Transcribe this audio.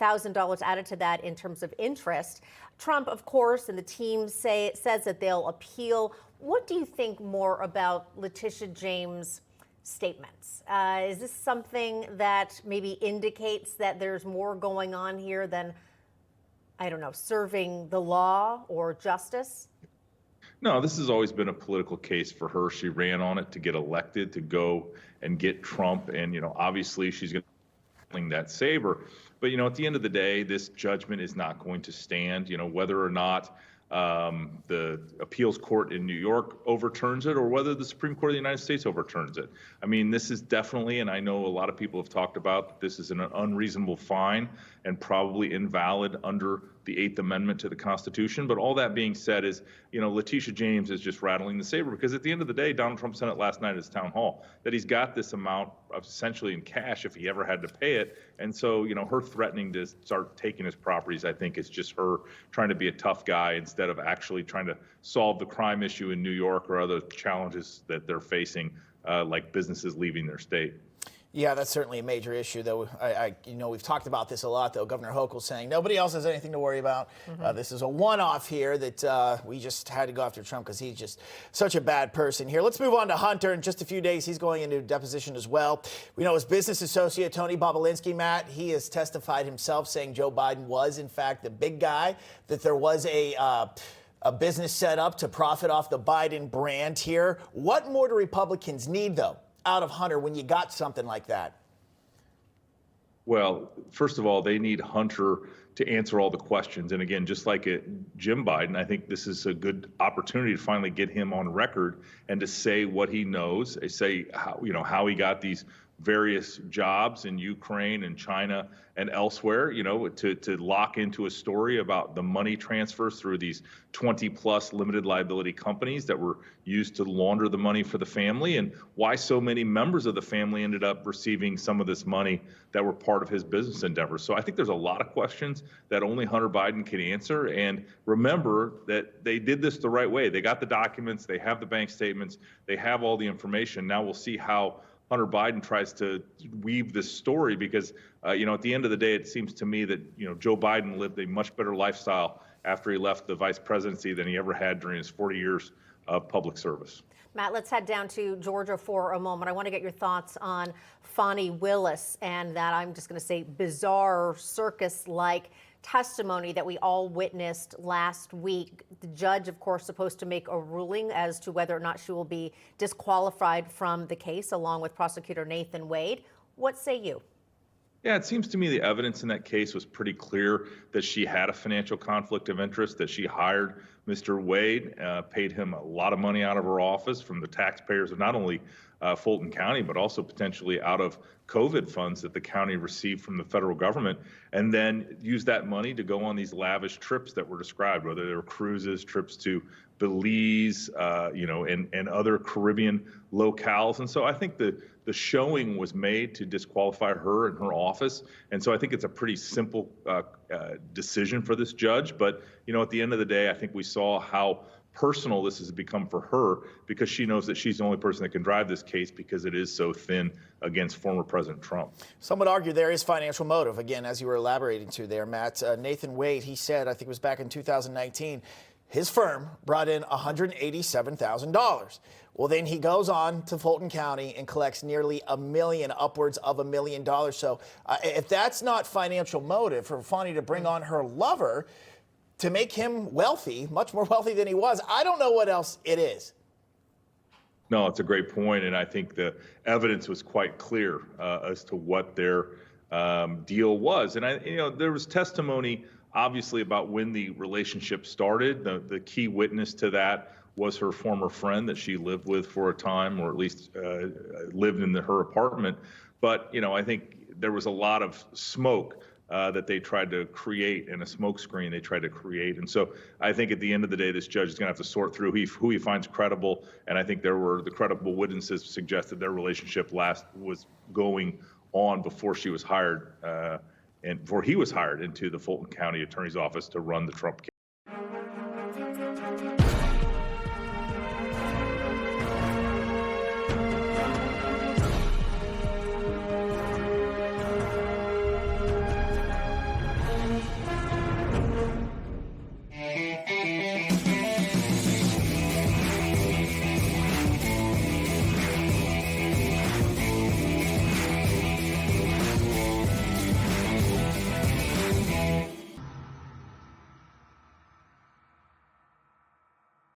$100,000 added to that in terms of interest. Trump, of course, and the team says that they'll appeal. What do you think more about Letitia James' statements? Is this something that maybe indicates that there's more going on here than, I don't know, serving the law or justice? No, this has always been a political case for her. She ran on it to get elected, to go and get Trump. And, obviously she's going to fling that saber. But, at the end of the day, this judgment is not going to stand, whether or not the appeals court in New York overturns it or whether the Supreme Court of the United States overturns it. I mean, this is definitely, and I know a lot of people have talked about, this is an unreasonable fine and probably invalid under the Eighth Amendment to the Constitution. But all that being said is, Letitia James is just rattling the saber because at the end of the day, Donald Trump said it last night at his town hall that he's got this amount of essentially in cash if he ever had to pay it. And so, her threatening to start taking his properties, I think is just her trying to be a tough guy instead of actually trying to solve the crime issue in New York or other challenges that they're facing, like businesses leaving their state. Yeah, that's certainly a major issue, though. We've talked about this a lot, though. Governor Hochul saying nobody else has anything to worry about. This is a one-off here that we just had to go after Trump because he's just such a bad person here. Let's move on to Hunter. In just a few days, he's going into deposition as well. We know his business associate, Tony Bobolinsky, Matt, he has testified himself saying Joe Biden was, in fact, the big guy, that there was a business set up to profit off the Biden brand here. What more do Republicans need, though, out of Hunter when you got something like that? Well, first of all, they need Hunter to answer all the questions. And again, just like Jim Biden, I think this is a good opportunity to finally get him on record and to say what he knows, say how he got these various jobs in Ukraine and China and elsewhere, to lock into a story about the money transfers through these 20+ limited liability companies that were used to launder the money for the family, and why so many members of the family ended up receiving some of this money that were part of his business endeavors. So I think there's a lot of questions that only Hunter Biden can answer. And remember that they did this the right way. They got the documents, they have the bank statements, they have all the information. Now we'll see how Hunter Biden tries to weave this story because, at the end of the day, it seems to me that, Joe Biden lived a much better lifestyle after he left the vice presidency than he ever had during his 40 years of public service. Matt, let's head down to Georgia for a moment. I want to get your thoughts on Fani Willis and that, I'm just going to say, bizarre circus-like testimony that we all witnessed last week. The judge, of course, supposed to make a ruling as to whether or not she will be disqualified from the case, along with prosecutor Nathan Wade. What say you? Yeah, it seems to me the evidence in that case was pretty clear that she had a financial conflict of interest, that she hired Mr. Wade, paid him a lot of money out of her office from the taxpayers of not only Fulton County, but also potentially out of COVID funds that the county received from the federal government, and then used that money to go on these lavish trips that were described, whether they were cruises, trips to Belize, and other Caribbean locales. And so I think the showing was made to disqualify her and her office. And so I think it's a pretty simple decision for this judge. But, at the end of the day, I think we saw how personal this has become for her because she knows that she's the only person that can drive this case because it is so thin against former President Trump. Some would argue there is financial motive. Again, as you were elaborating to there, Matt, Nathan Wade, he said, I think it was back in 2019, his firm brought in $187,000. Well, then he goes on to Fulton County and collects nearly $1 million, upwards of $1 million. So if that's not financial motive for Fani to bring on her lover to make him wealthy, much more wealthy than he was, I don't know what else it is. No, it's a great point, and I think the evidence was quite clear as to what their deal was. And there was testimony, obviously, about when the relationship started. The key witness to that was her former friend that she lived with for a time, or at least lived in her apartment. But I think there was a lot of smoke that they tried to create, and a smokescreen they tried to create. And so I think at the end of the day, this judge is going to have to sort through who he finds credible. And I think the credible witnesses suggested their relationship was going on before she was hired and before he was hired into the Fulton County Attorney's office to run the Trump case.